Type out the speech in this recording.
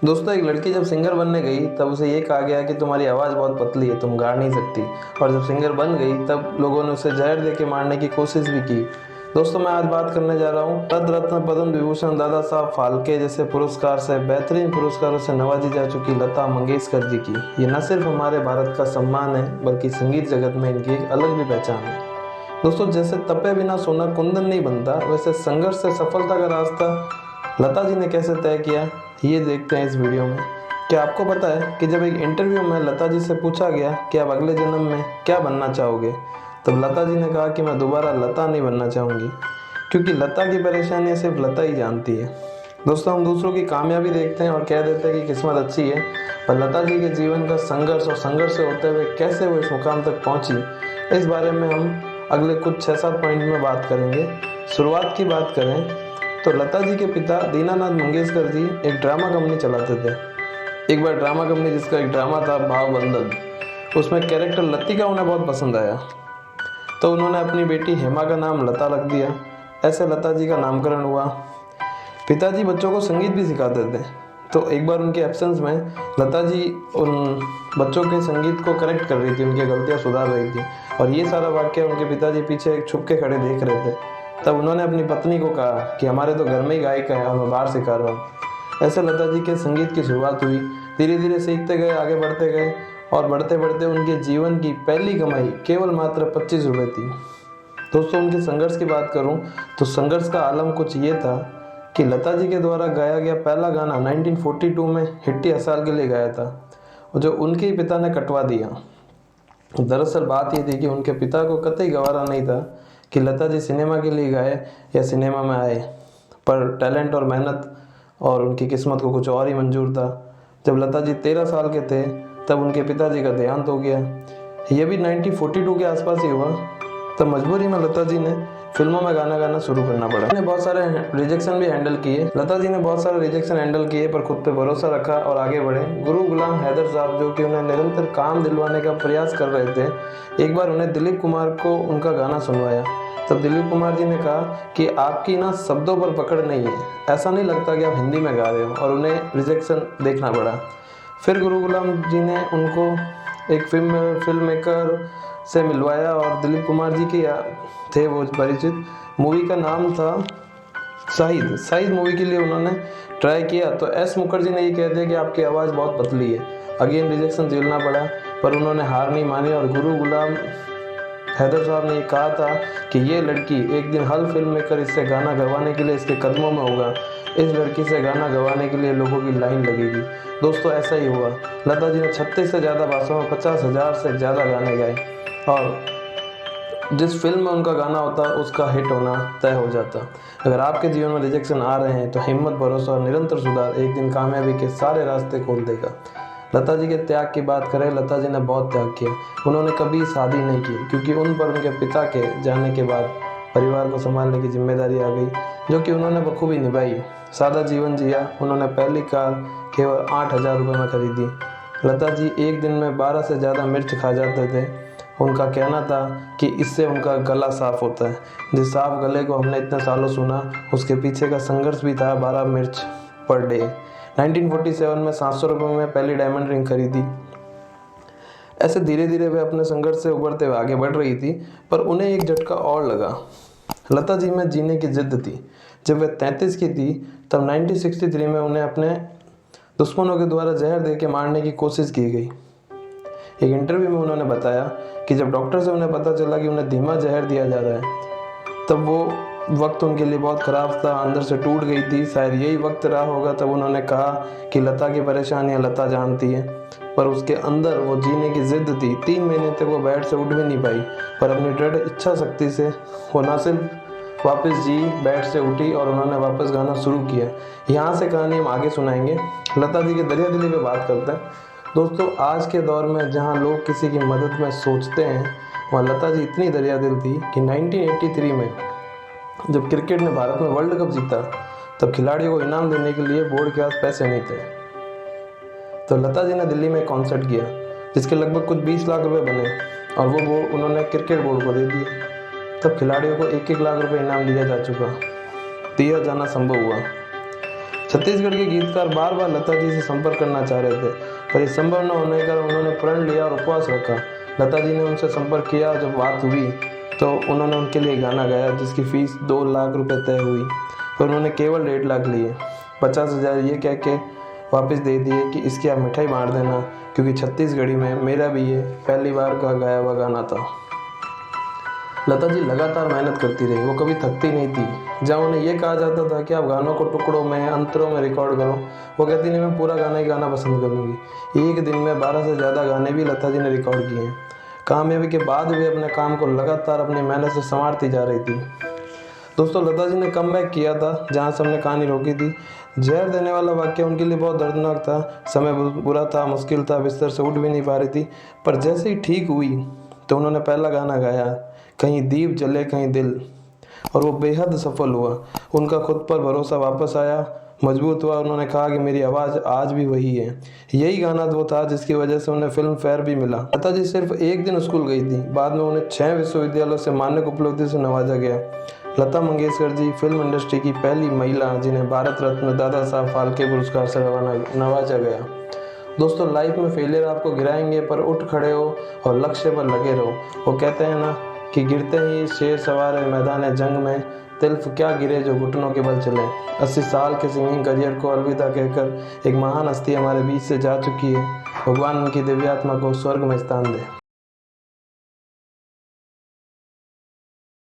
दोस्तों, एक लड़की जब सिंगर बनने गई तब उसे ये कहा गया कि तुम्हारी आवाज़ बहुत पतली है, तुम गा नहीं सकती। और जब सिंगर बन गई तब लोगों ने उसे जहर दे के मारने की कोशिश भी की। दोस्तों, मैं आज बात करने जा रहा हूँ रत्न रत्न पद्म विभूषण दादा साहब फाल्के जैसे पुरस्कार से बेहतरीन पुरस्कारों से नवाजी जा चुकी लता मंगेशकर जी की। ये न सिर्फ हमारे भारत का सम्मान है बल्कि संगीत जगत में इनकी एक अलग भी पहचान है। दोस्तों, जैसे तपे बिना सोना कुंदन नहीं बनता, वैसे संघर्ष से सफलता का रास्ता लता जी ने कैसे तय किया, ये देखते हैं इस वीडियो में। क्या आपको पता है कि जब एक इंटरव्यू में लता जी से पूछा गया कि आप अगले जन्म में क्या बनना चाहोगे, तब लता जी ने कहा कि मैं दोबारा लता नहीं बनना चाहूँगी, क्योंकि लता की परेशानियाँ सिर्फ लता ही जानती है। दोस्तों, हम दूसरों की कामयाबी देखते हैं और कह देते हैं कि किस्मत अच्छी है, पर लता जी के जीवन का संघर्ष और संघर्ष से होते हुए कैसे वो इस मुकाम तक पहुंची, इस बारे में हम अगले कुछ 6-7 पॉइंट में बात करेंगे। शुरुआत की बात करें तो लता जी के पिता दीनानाथ मंगेशकर जी एक ड्रामा कंपनी चलाते थे। एक बार ड्रामा कंपनी, जिसका एक ड्रामा था भावबंधन, उसमें कैरेक्टर लतिका उन्हें बहुत पसंद आया, तो उन्होंने अपनी बेटी हेमा का नाम लता रख दिया। ऐसे लता जी का नामकरण हुआ। पिताजी बच्चों को संगीत भी सिखाते थे, तो एक बार उनके एब्सेंस में लता जी उन बच्चों के संगीत को करेक्ट कर रही थी, उनकी गलतियां सुधार रही थी, और ये सारा वाक्य उनके पिताजी पीछे छुप के खड़े देख रहे थे। तब उन्होंने अपनी पत्नी को कहा कि हमारे तो घर में ही गायक है और मैं बाहर सिखा रहा हूँ। ऐसे लता जी के संगीत की शुरुआत हुई। धीरे धीरे सीखते गए, आगे बढ़ते गए, और बढ़ते बढ़ते उनके जीवन की पहली कमाई केवल मात्र 25 रुपये थी। दोस्तों, उनके संघर्ष की बात करूं तो संघर्ष का आलम कुछ ये था कि लता जी के द्वारा गाया गया पहला गाना 1942 में हिट्टी हसाल के लिए गाया था, जो उनके ही पिता ने कटवा दिया। दरअसल बात ये थी कि उनके पिता को कतई गवारा नहीं था कि लता जी सिनेमा के लिए गाए या सिनेमा में आए, पर टैलेंट और मेहनत और उनकी किस्मत को कुछ और ही मंजूर था। जब लता जी 13 साल के थे तब उनके पिताजी का देहांत हो गया। यह भी 1942 के आसपास ही हुआ। तब मजबूरी में लता जी ने फिल्मों में गाना गाना शुरू करना पड़ा। उन्होंने बहुत सारे रिजेक्शन भी हैंडल किए। लता जी ने बहुत सारे रिजेक्शन हैंडल किए, पर खुद पे भरोसा रखा और आगे बढ़े। गुरु गुलाम हैदर साहब, जो कि उन्हें निरंतर काम दिलवाने का प्रयास कर रहे थे, एक बार उन्हें दिलीप कुमार को उनका गाना सुनवाया। तब दिलीप कुमार जी ने कहा कि आपकी ना शब्दों पर पकड़ नहीं है, ऐसा नहीं लगता कि आप हिंदी में गा रहे हो, और उन्हें रिजेक्शन देखना पड़ा। फिर गुरु गुलाम जी ने उनको एक फिल्म मेकर से मिलवाया, और दिलीप कुमार जी के थे वो परिचित। मूवी का नाम था शाहिद मूवी के लिए उन्होंने ट्राई किया, तो एस मुखर्जी ने ये कह दिया कि आपकी आवाज़ बहुत पतली है। अगेन रिजेक्शन झेलना पड़ा, पर उन्होंने हार नहीं मानी, और गुरु गुलाम हैदर साहब ने कहा था कि ये लड़की एक दिन हर फिल्म मेकर इससे गाना गवाने के लिए इसके कदमों में होगा। इस लड़की से गाना गवाने के लिए लोगों की लाइन लगेगी। दोस्तों, ऐसा ही हुआ। लता जी ने 36 से ज़्यादा भाषाओं में 50,000 से ज़्यादा गाने गाए, और जिस फिल्म में उनका गाना होता उसका हिट होना तय हो जाता। अगर आपके जीवन में रिजेक्शन आ रहे हैं तो हिम्मत, भरोसा और निरंतर सुधार एक दिन कामयाबी के सारे रास्ते खोल देगा। लता जी के त्याग की बात करें, लता जी ने बहुत त्याग किया। उन्होंने कभी शादी नहीं की, क्योंकि उन पर उनके पिता के जाने के बाद परिवार को संभालने की जिम्मेदारी आ गई, जो कि उन्होंने बखूबी निभाई। सादा जीवन जिया। उन्होंने पहली कार केवल 8,000 रुपये में खरीदी। लता जी एक दिन में 12 से ज़्यादा मिर्च खा जाते थे। उनका कहना था कि इससे उनका गला साफ होता है। जिस साफ गले को हमने इतने सालों सुना, उसके पीछे का संघर्ष भी था 12 मिर्च पर डे। 1947 में 700 रुपये में पहली डायमंड रिंग खरीदी। ऐसे धीरे धीरे वे अपने संघर्ष से उभरते हुए आगे बढ़ रही थी, पर उन्हें एक झटका और लगा। लता जी में जीने की जिद थी। जब वे 33 की थी तब 1963 में उन्हें अपने दुश्मनों के द्वारा जहर दे के मारने की कोशिश की गई। एक इंटरव्यू में उन्होंने बताया कि जब डॉक्टर से उन्हें पता चला कि उन्हें धीमा जहर दिया जा रहा है, तब वो वक्त उनके लिए बहुत ख़राब था, अंदर से टूट गई थी। शायद यही वक्त रहा होगा तब उन्होंने कहा कि लता की परेशानियाँ लता जानती है, पर उसके अंदर वो जीने की जिद थी। 3 महीने तक वो बेड से उठ भी नहीं पाई, पर अपनी दृढ़ इच्छा शक्ति से वो न सिर्फ वापस जी, बेड से उठी और उन्होंने वापस गाना शुरू किया। यहाँ से कहानी हम आगे सुनाएंगे। लता जी के दरिया दिली पे बात करते हैं। दोस्तों, आज के दौर में जहाँ लोग किसी की मदद में सोचते हैं, वहाँ लता जी इतनी दरिया दिल थी कि 1983 में जब क्रिकेट ने भारत में वर्ल्ड कप जीता, तब खिलाड़ियों को इनाम देने के लिए बोर्ड के पास पैसे नहीं थे, तो लता जी ने दिल्ली में कॉन्सर्ट किया, जिसके लगभग कुछ 20 लाख रुपए बने, और वो उन्होंने क्रिकेट बोर्ड को दे दिए। तब खिलाड़ियों को 1-1 लाख रुपए इनाम दिया जाना संभव हुआ। छत्तीसगढ़ के गीतकार बार बार लता जी से संपर्क करना चाह रहे थे, पर ये संभव न होने के कारण उन्होंने प्रण लिया और उपवास रखा। लता जी ने उनसे संपर्क किया, जब बात हुई तो उन्होंने उनके लिए गाना गाया जिसकी फीस 2 लाख रुपए तय हुई, पर उन्होंने केवल 1.5 लाख लिए। 50,000 ये कह के वापस दे दिए कि इसकी आप मिठाई बांट देना, क्योंकि छत्तीसगढ़ी में मेरा भी ये पहली बार का गाया हुआ गाना था। लता जी लगातार मेहनत करती रही, वो कभी थकती नहीं थी। जब उन्हें यह कहा जाता था कि आप गानों को टुकड़ों में, अंतरों में रिकॉर्ड करो, वो कहती नहीं, मैं पूरा गाना ही गाना पसंद करूँगी। एक दिन में 12 से ज़्यादा गाने भी लता जी ने रिकॉर्ड किए हैं। कामयाबी के बाद भी अपने काम को लगातार अपनी मेहनत से संवारती जा रही थी। दोस्तों, लता जी ने कमबैक किया था जहाँ से हमने कहानी रोकी थी। जहर देने वाला वाक्य उनके लिए बहुत दर्दनाक था। समय बुरा था, मुश्किल था, बिस्तर से उठ भी नहीं पा रही थी, पर जैसे ही ठीक हुई तो उन्होंने पहला गाना गाया, कहीं दीप जले कहीं दिल, और वो बेहद सफल हुआ। उनका खुद पर भरोसा वापस आया, मजबूत हुआ। उन्होंने कहा कि मेरी आवाज़ आज भी वही है। यही गाना वो था जिसकी वजह से उन्हें फिल्म फेयर भी मिला। लता जी सिर्फ एक दिन स्कूल गई थी, बाद में उन्हें 6 विश्वविद्यालयों से मान्य उपलब्धि से नवाजा गया। लता मंगेशकर जी फिल्म इंडस्ट्री की पहली महिला जिन्हें भारत रत्न दादा साहब फाल्के पुरस्कार से नवाजा गया। दोस्तों, लाइफ में फेलियर आपको गिराएंगे, पर उठ खड़े हो और लक्ष्य पर लगे रहो। वो कहते हैं ना कि गिरते ही शेर सवार है मैदान जंग में, तिल्फ क्या गिरे जो घुटनों के बल चले। 80 साल के सिंगिंग करियर को अलविदा कहकर एक महान हस्ती हमारे बीच से जा चुकी है। भगवान उनकी दिव्य आत्मा को स्वर्ग में स्थान दे।